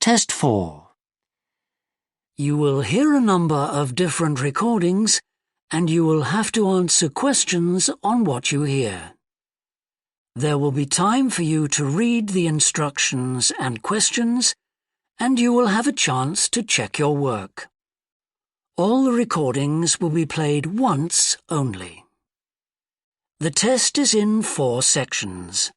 Test 4. You will hear a number of different recordings and you will have to answer questions on what you hear. There will be time for you to read the instructions and questions, and you will have a chance to check your work. All the recordings will be played once only. The test is in 4 sections.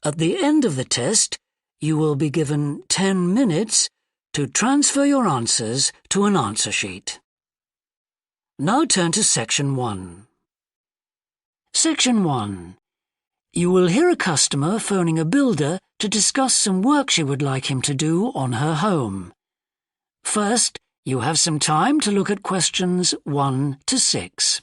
At the end of the test, you will be given 10 minutes to transfer your answers to an answer sheet. Now turn to Section 1. Section 1. You will hear a customer phoning a builder to discuss some work she would like him to do on her home. First, you have some time to look at questions 1 to 6.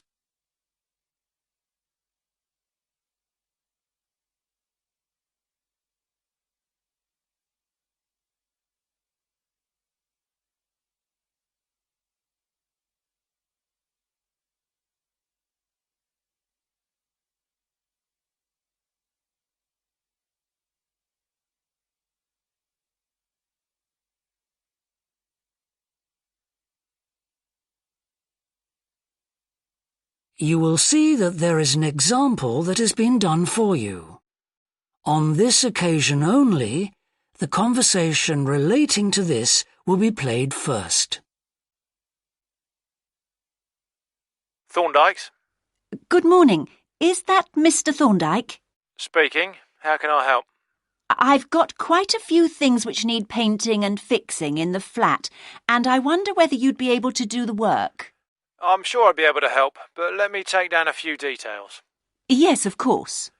You will see that there is an example that has been done for you. On this occasion only, the conversation relating to this will be played first. Thorndike's? Good morning. Is that Mr. Thorndike? Speaking. How can I help? I've got quite a few things which need painting and fixing in the flat, and I wonder whether you'd be able to do the work. I'm sure I'd be able to help, but let me take down a few details. Yes, of course.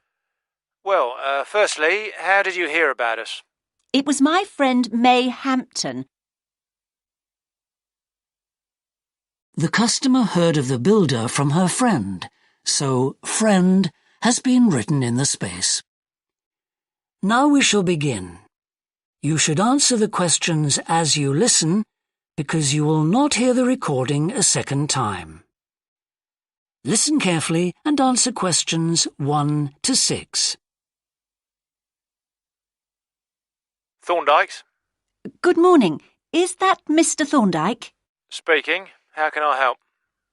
Well, firstly, how did you hear about us? It was my friend May Hampton. The customer heard of the builder from her friend, so friend has been written in the space. Now we shall begin. You should answer the questions as you listen, because you will not hear the recording a second time. Listen carefully and answer questions 1 to 6. Thorndike's? Good morning. Is that Mr. Thorndike? Speaking. How can I help?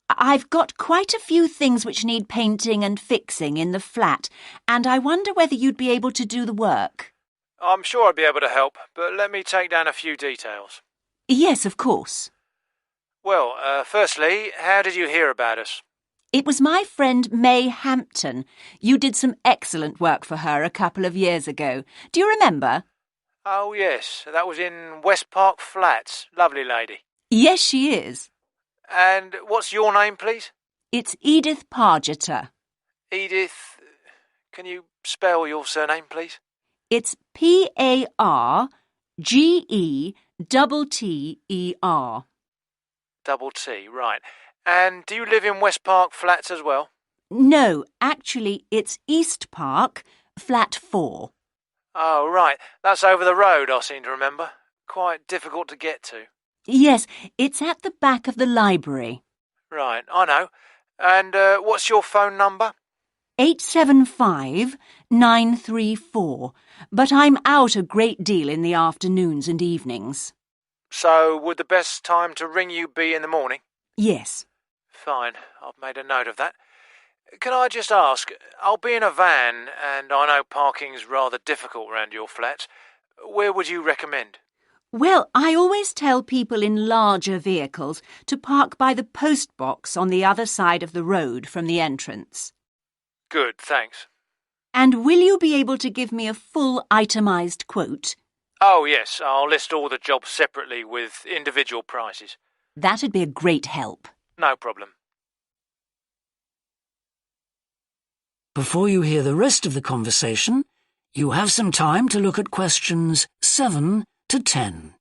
I've got quite a few things which need painting and fixing in the flat, and I wonder whether you'd be able to do the work. I'm sure I'd be able to help, but let me take down a few details. Yes, of course. Well, firstly, how did you hear about us? It was my friend May Hampton. You did some excellent work for her a couple of years ago. Do you remember? Oh, yes. That was in West Park Flats. Lovely lady. Yes, she is. And what's your name, please? It's Edith Pargeter. Edith. Can you spell your surname, please? It's Pargeter. Double T, right. And do you live in West Park Flats as well? No, actually, it's East Park, flat 4. Oh, right. That's over the road, I seem to remember. Quite difficult to get to. Yes, it's at the back of the library. Right, I know. And what's your phone number? 875-934, but I'm out a great deal in the afternoons and evenings. So would the best time to ring you be in the morning? Yes. Fine, I've made a note of that. Can I just ask, I'll be in a van and I know parking's rather difficult round your flat. Where would you recommend? Well, I always tell people in larger vehicles to park by the post box on the other side of the road from the entrance. Good, thanks. And will you be able to give me a full itemised quote? Oh, yes, I'll list all the jobs separately with individual prices. That'd be a great help. No problem. Before you hear the rest of the conversation, you have some time to look at questions 7 to 10.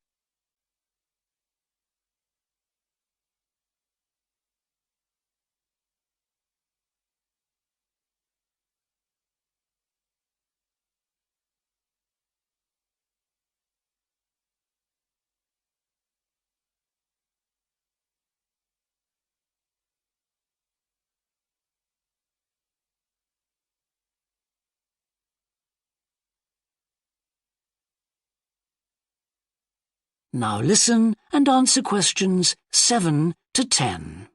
Now listen and answer questions 7 to 10.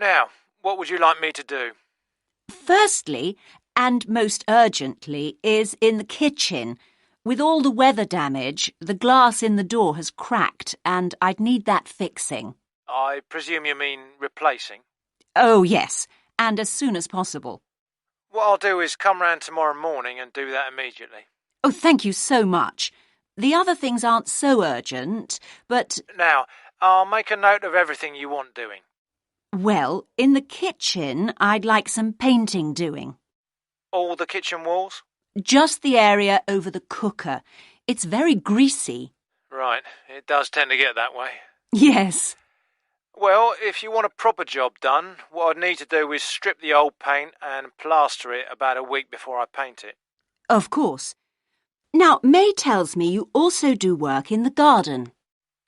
Now, what would you like me to do? Firstly, and most urgently, is in the kitchen. With all the weather damage, the glass in the door has cracked and I'd need that fixing. I presume you mean replacing? Oh, yes, and as soon as possible. What I'll do is come round tomorrow morning and do that immediately. Oh, thank you so much. The other things aren't so urgent, but... Now, I'll make a note of everything you want doing. Well, in the kitchen, I'd like some painting doing. All the kitchen walls? Just the area over the cooker. It's very greasy. Right, it does tend to get that way. Yes. Well, if you want a proper job done, what I'd need to do is strip the old paint and plaster it about a week before I paint it. Of course. Now, May tells me you also do work in the garden.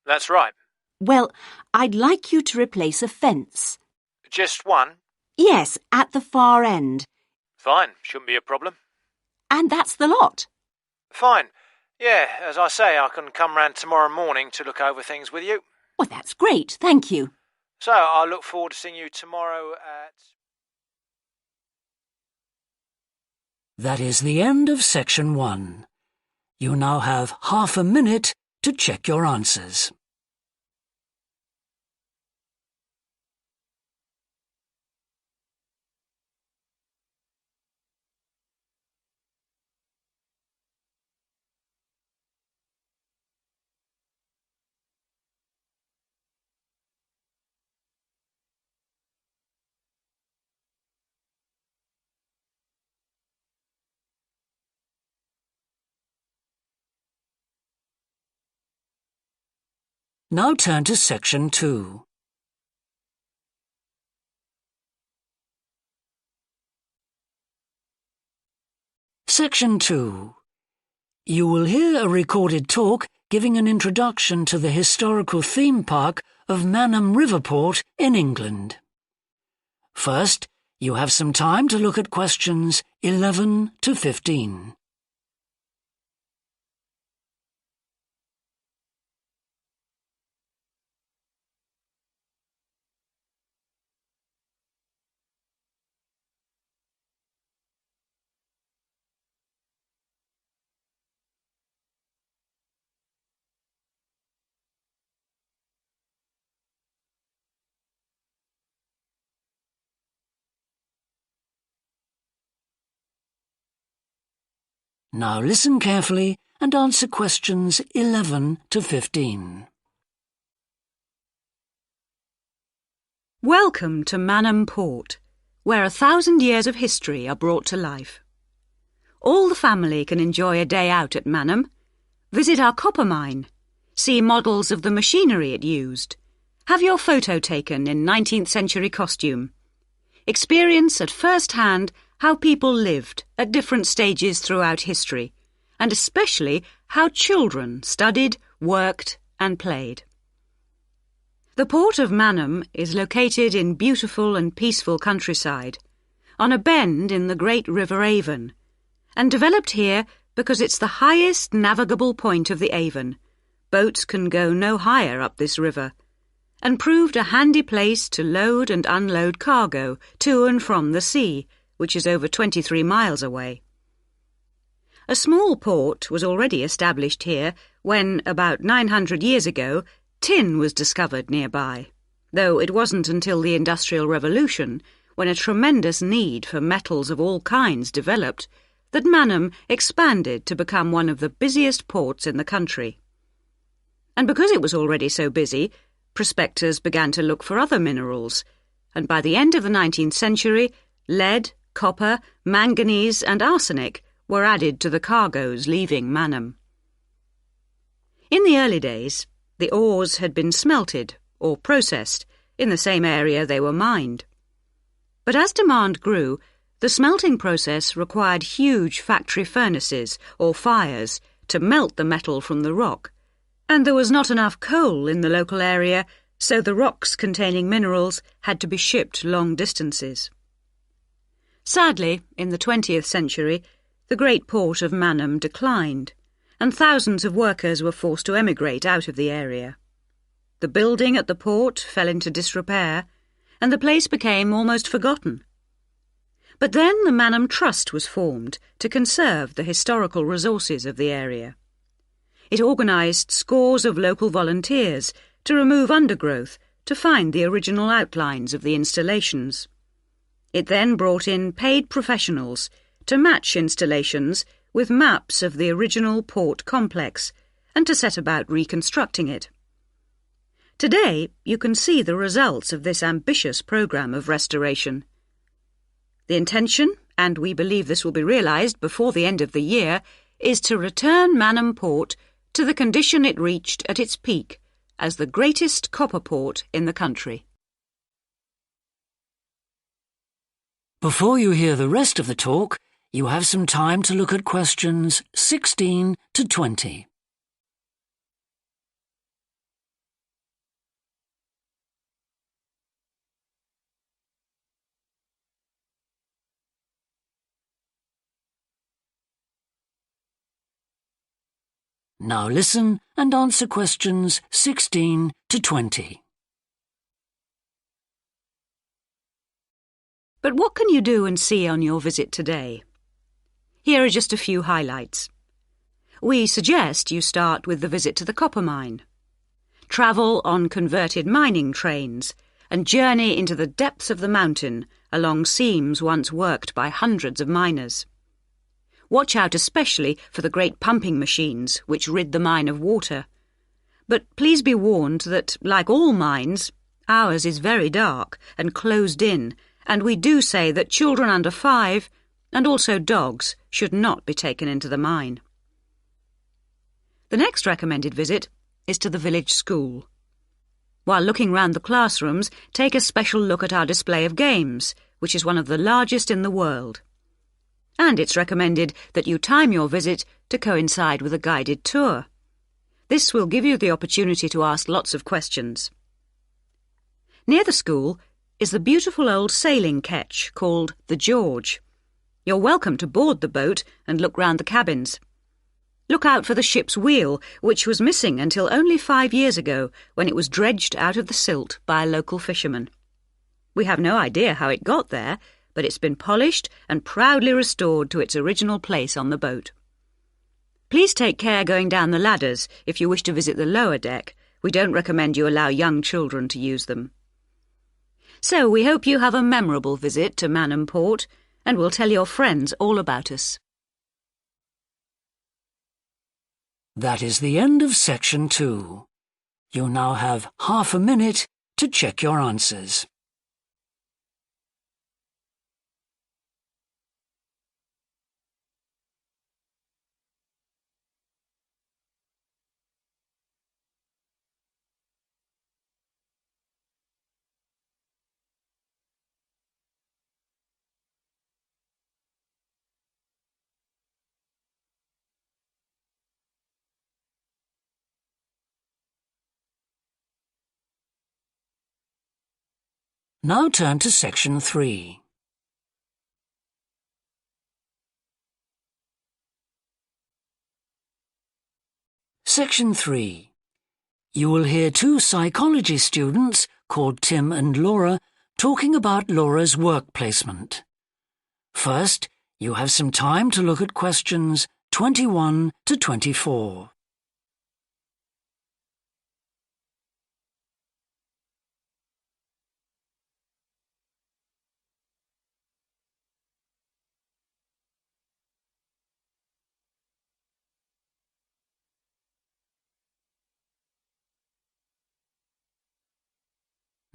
That's right. Well, I'd like you to replace a fence. Just one? Yes, at the far end. Fine, shouldn't be a problem. And that's the lot. Fine. Yeah, as I say, I can come round tomorrow morning to look over things with you. Well, that's great, thank you. So, I look forward to seeing you tomorrow at... That is the end of section 1. You now have half a minute to check your answers. Now turn to section 2. Section 2. You will hear a recorded talk giving an introduction to the historical theme park of Manham Riverport in England. First, you have some time to look at questions 11 to 15. Now listen carefully and answer questions 11 to 15. Welcome to Manham Port, where 1,000 years of history are brought to life. All the family can enjoy a day out at Manham, visit our copper mine, see models of the machinery it used, have your photo taken in 19th century costume, experience at first hand how people lived at different stages throughout history, and especially how children studied, worked and played. The port of Manham is located in beautiful and peaceful countryside, on a bend in the great River Avon, and developed here because it's the highest navigable point of the Avon. Boats can go no higher up this river, and proved a handy place to load and unload cargo to and from the sea, which is over 23 miles away. A small port was already established here when, about 900 years ago, tin was discovered nearby, though it wasn't until the Industrial Revolution, when a tremendous need for metals of all kinds developed, that Manham expanded to become one of the busiest ports in the country. And because it was already so busy, prospectors began to look for other minerals, and by the end of the 19th century, lead, copper, manganese and arsenic were added to the cargoes leaving Manham. In the early days, the ores had been smelted or processed in the same area they were mined. But as demand grew, the smelting process required huge factory furnaces or fires to melt the metal from the rock, and there was not enough coal in the local area, so the rocks containing minerals had to be shipped long distances. Sadly, in the 20th century, the great port of Manham declined, and thousands of workers were forced to emigrate out of the area. The building at the port fell into disrepair, and the place became almost forgotten. But then the Manham Trust was formed to conserve the historical resources of the area. It organised scores of local volunteers to remove undergrowth to find the original outlines of the installations. It then brought in paid professionals to match installations with maps of the original port complex and to set about reconstructing it. Today, you can see the results of this ambitious programme of restoration. The intention, and we believe this will be realised before the end of the year, is to return Manham Port to the condition it reached at its peak as the greatest copper port in the country. Before you hear the rest of the talk, you have some time to look at questions 16 to 20. Now listen and answer questions 16 to 20. But what can you do and see on your visit today? Here are just a few highlights. We suggest you start with the visit to the copper mine. Travel on converted mining trains and journey into the depths of the mountain along seams once worked by hundreds of miners. Watch out especially for the great pumping machines which rid the mine of water. But please be warned that, like all mines, ours is very dark and closed in, and we do say that children under 5, and also dogs, should not be taken into the mine. The next recommended visit is to the village school. While looking round the classrooms, take a special look at our display of games, which is one of the largest in the world. And it's recommended that you time your visit to coincide with a guided tour. This will give you the opportunity to ask lots of questions. Near the school is the beautiful old sailing ketch called the George. You're welcome to board the boat and look round the cabins. Look out for the ship's wheel, which was missing until only 5 years ago, when it was dredged out of the silt by a local fisherman. We have no idea how it got there, but it's been polished and proudly restored to its original place on the boat. Please take care going down the ladders if you wish to visit the lower deck. We don't recommend you allow young children to use them. So we hope you have a memorable visit to Manham Port, and we'll tell your friends all about us. That is the end of section 2. You now have half a minute to check your answers. Now turn to section 3. Section 3. You will hear 2 psychology students called Tim and Laura talking about Laura's work placement. First, you have some time to look at questions 21 to 24.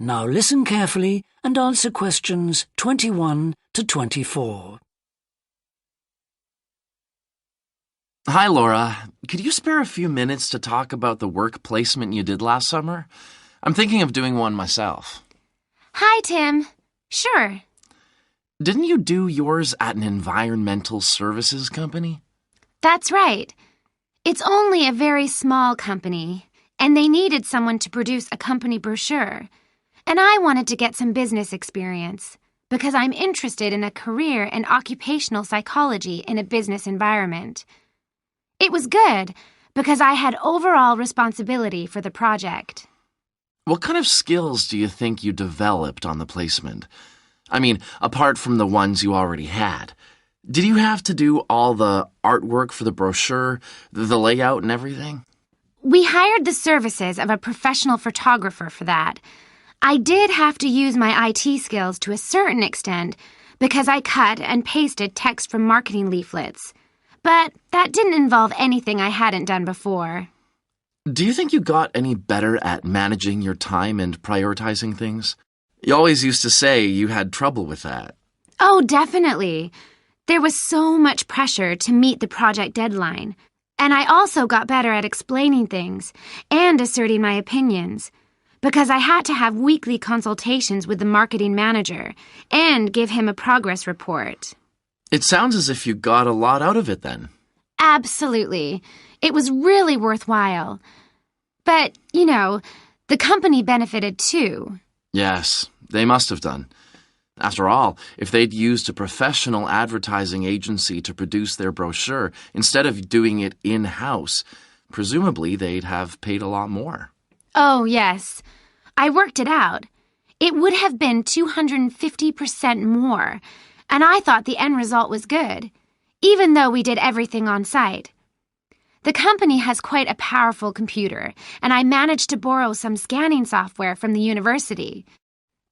Now listen carefully and answer questions 21 to 24. Hi, Laura. Could you spare a few minutes to talk about the work placement you did last summer? I'm thinking of doing one myself. Hi, Tim. Sure. Didn't you do yours at an environmental services company? That's right. It's only a very small company, and they needed someone to produce a company brochure. And I wanted to get some business experience because I'm interested in a career in occupational psychology in a business environment. It was good, because I had overall responsibility for the project. What kind of skills do you think you developed on the placement? I mean, apart from the ones you already had. Did you have to do all the artwork for the brochure, the layout and everything? We hired the services of a professional photographer for that. I did have to use my IT skills to a certain extent because I cut and pasted text from marketing leaflets. But that didn't involve anything I hadn't done before. Do you think you got any better at managing your time and prioritizing things? You always used to say you had trouble with that. Oh, definitely. There was so much pressure to meet the project deadline. And I also got better at explaining things and asserting my opinions, because I had to have weekly consultations with the marketing manager and give him a progress report. It sounds as if you got a lot out of it then. Absolutely. It was really worthwhile. But, the company benefited too. Yes, they must have done. After all, if they'd used a professional advertising agency to produce their brochure instead of doing it in-house, presumably they'd have paid a lot more. Oh, yes. I worked it out. It would have been 250% more, and I thought the end result was good, even though we did everything on site. The company has quite a powerful computer, and I managed to borrow some scanning software from the university.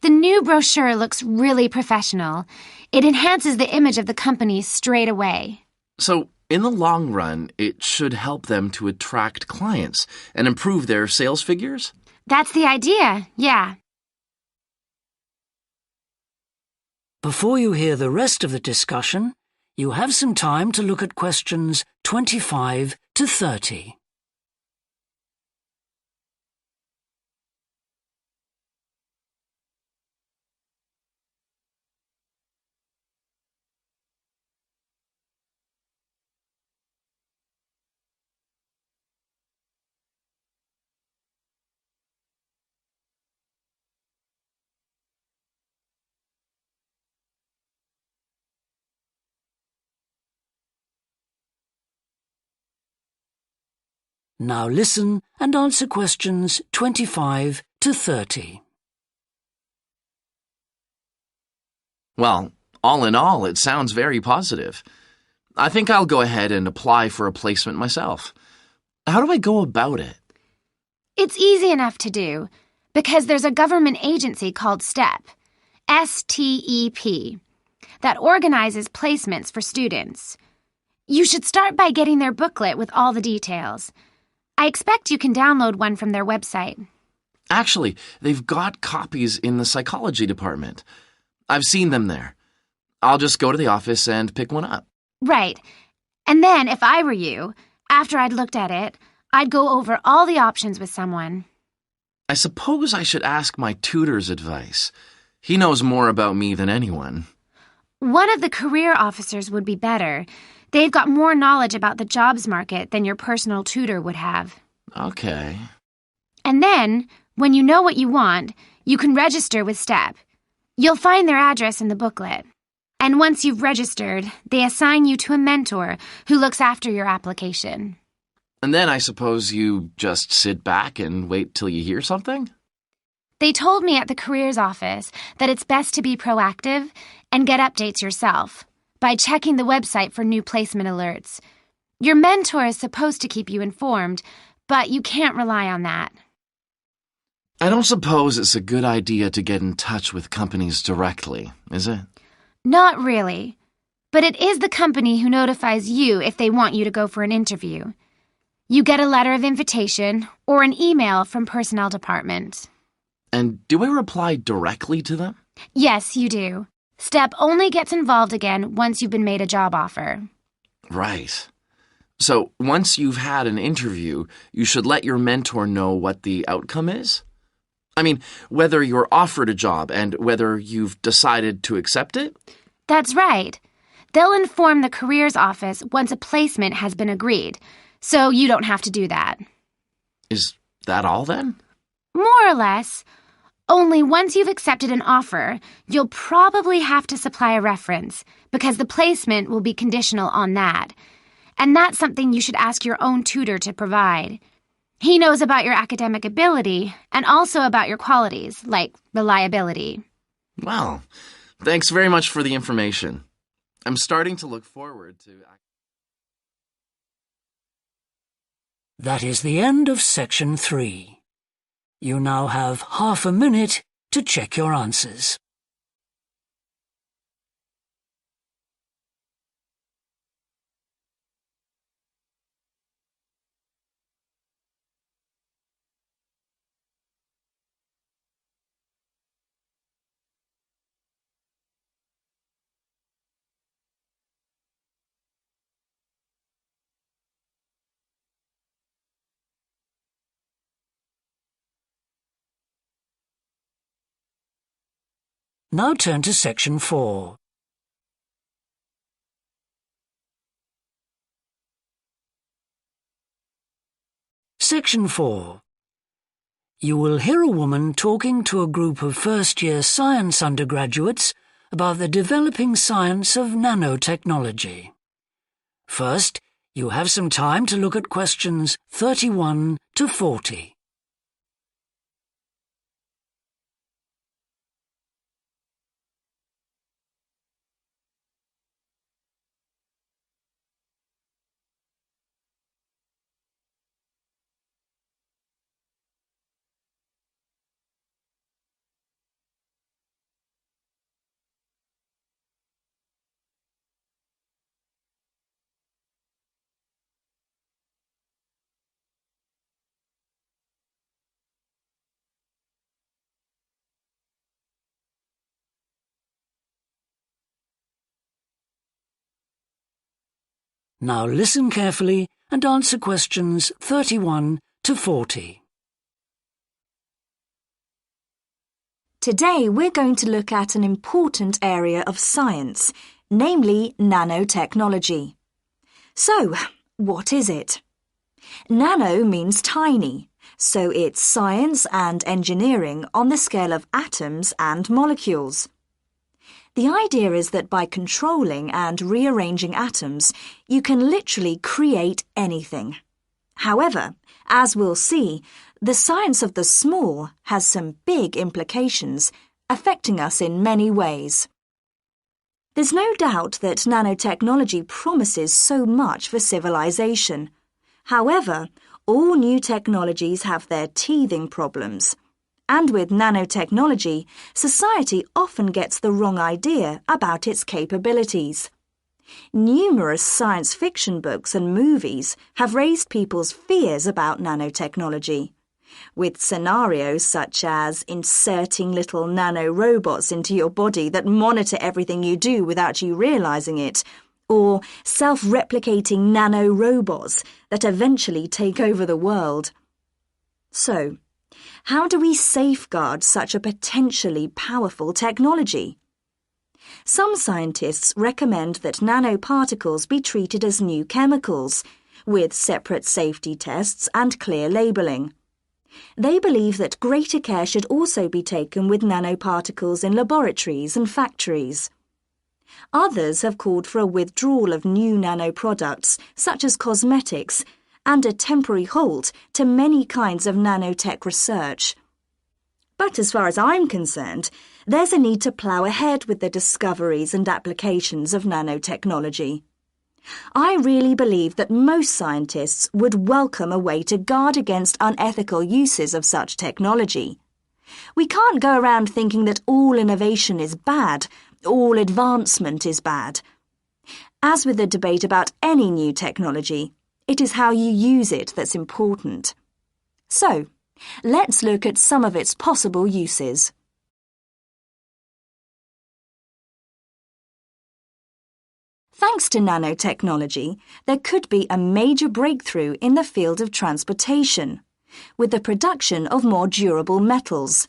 The new brochure looks really professional. It enhances the image of the company straight away. So, in the long run, it should help them to attract clients and improve their sales figures? That's the idea, yeah. Before you hear the rest of the discussion, you have some time to look at questions 25 to 30. Now listen and answer questions 25 to 30. Well, all in all, it sounds very positive. I think I'll go ahead and apply for a placement myself. How do I go about it? It's easy enough to do, because there's a government agency called STEP, S-T-E-P, that organizes placements for students. You should start by getting their booklet with all the details. I expect you can download one from their website. Actually, they've got copies in the psychology department. I've seen them there. I'll just go to the office and pick one up. Right. And then, if I were you, after I'd looked at it, I'd go over all the options with someone. I suppose I should ask my tutor's advice. He knows more about me than anyone. One of the career officers would be better. They've got more knowledge about the jobs market than your personal tutor would have. Okay. And then, when you know what you want, you can register with STEP. You'll find their address in the booklet. And once you've registered, they assign you to a mentor who looks after your application. And then I suppose you just sit back and wait till you hear something? They told me at the careers office that it's best to be proactive and get updates yourself by checking the website for new placement alerts. Your mentor is supposed to keep you informed, but you can't rely on that. I don't suppose it's a good idea to get in touch with companies directly, is it? Not really. But it is the company who notifies you if they want you to go for an interview. You get a letter of invitation or an email from personnel department. And do I reply directly to them? Yes, you do. STEP only gets involved again once you've been made a job offer. Right. So once you've had an interview, you should let your mentor know what the outcome is? I mean, whether you're offered a job and whether you've decided to accept it? That's right. They'll inform the careers office once a placement has been agreed, so you don't have to do that. Is that all then? More or less. Only once you've accepted an offer, you'll probably have to supply a reference, because the placement will be conditional on that. and that's something you should ask your own tutor to provide. He knows about your academic ability and also about your qualities, like reliability. Well, thanks very much for the information. I'm starting to look forward to... That is the end of section 3. You now have half a minute to check your answers. Now turn to section 4. Section 4. You will hear a woman talking to a group of first-year science undergraduates about the developing science of nanotechnology. First, you have some time to look at questions 31 to 40. Now listen carefully and answer questions 31 to 40. Today we're going to look at an important area of science, namely nanotechnology. So, what is it? Nano means tiny, so it's science and engineering on the scale of atoms and molecules. The idea is that by controlling and rearranging atoms, you can literally create anything. However, as we'll see, the science of the small has some big implications, affecting us in many ways. There's no doubt that nanotechnology promises so much for civilization. However, all new technologies have their teething problems. And with nanotechnology, society often gets the wrong idea about its capabilities. Numerous science fiction books and movies have raised people's fears about nanotechnology, with scenarios such as inserting little nanorobots into your body that monitor everything you do without you realizing it, or self-replicating nanorobots that eventually take over the world. So, how do we safeguard such a potentially powerful technology? Some scientists recommend that nanoparticles be treated as new chemicals, with separate safety tests and clear labelling. They believe that greater care should also be taken with nanoparticles in laboratories and factories. Others have called for a withdrawal of new nanoproducts, such as cosmetics, and a temporary halt to many kinds of nanotech research. But as far as I'm concerned, there's a need to plough ahead with the discoveries and applications of nanotechnology. I really believe that most scientists would welcome a way to guard against unethical uses of such technology. We can't go around thinking that all innovation is bad, all advancement is bad. As with the debate about any new technology, it is how you use it that's important. So, let's look at some of its possible uses. Thanks to nanotechnology, there could be a major breakthrough in the field of transportation, with the production of more durable metals.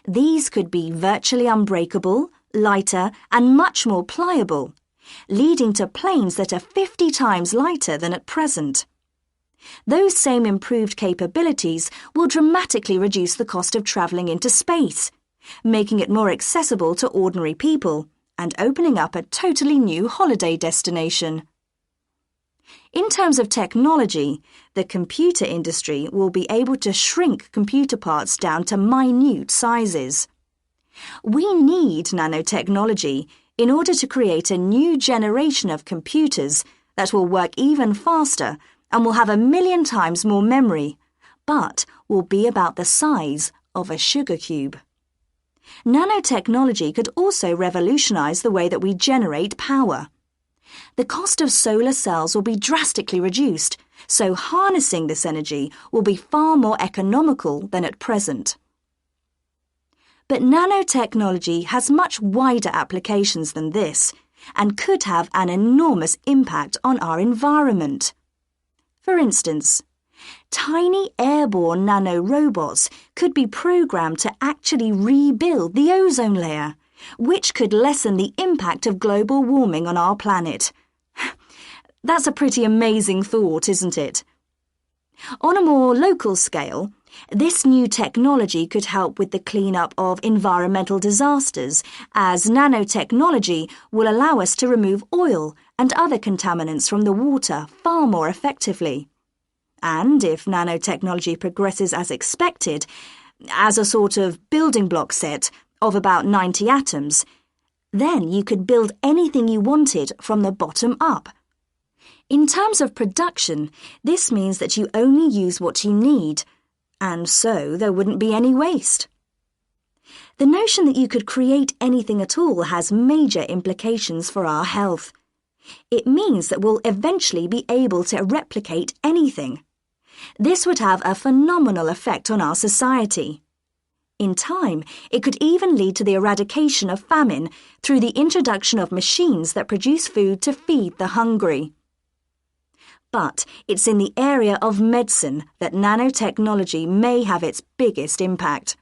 These could be virtually unbreakable, lighter, and much more pliable, leading to planes that are 50 times lighter than at present. Those same improved capabilities will dramatically reduce the cost of travelling into space, making it more accessible to ordinary people and opening up a totally new holiday destination. In terms of technology, the computer industry will be able to shrink computer parts down to minute sizes. We need nanotechnology in order to create a new generation of computers that will work even faster and will have 1,000,000 times more memory, but will be about the size of a sugar cube. Nanotechnology could also revolutionize the way that we generate power. The cost of solar cells will be drastically reduced, so harnessing this energy will be far more economical than at present. But nanotechnology has much wider applications than this and could have an enormous impact on our environment. For instance, tiny airborne nanorobots could be programmed to actually rebuild the ozone layer, which could lessen the impact of global warming on our planet. That's a pretty amazing thought, isn't it? On a more local scale, this new technology could help with the cleanup of environmental disasters, as nanotechnology will allow us to remove oil and other contaminants from the water far more effectively. And if nanotechnology progresses as expected, as a sort of building block set of about 90 atoms, then you could build anything you wanted from the bottom up. In terms of production, this means that you only use what you need, and so there wouldn't be any waste. The notion that you could create anything at all has major implications for our health. It means that we'll eventually be able to replicate anything. This would have a phenomenal effect on our society. In time, it could even lead to the eradication of famine through the introduction of machines that produce food to feed the hungry. But it's in the area of medicine that nanotechnology may have its biggest impact.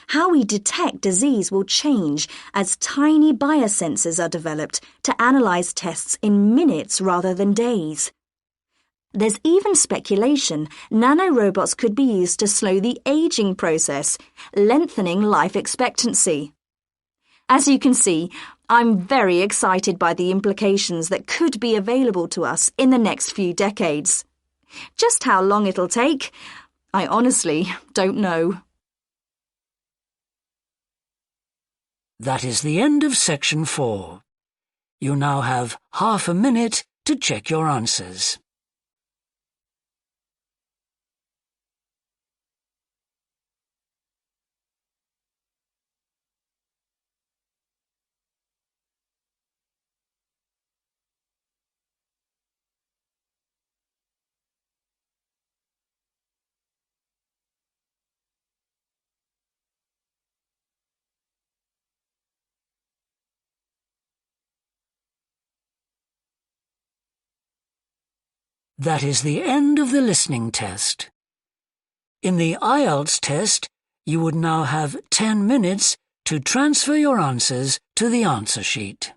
How we detect disease will change as tiny biosensors are developed to analyze tests in minutes rather than days. There's even speculation nanorobots could be used to slow the aging process, lengthening life expectancy. As you can see, I'm very excited by the implications that could be available to us in the next few decades. Just how long it'll take, I honestly don't know. That is the end of section 4. You now have half a minute to check your answers. That is the end of the listening test. In the IELTS test, you would now have 10 minutes to transfer your answers to the answer sheet.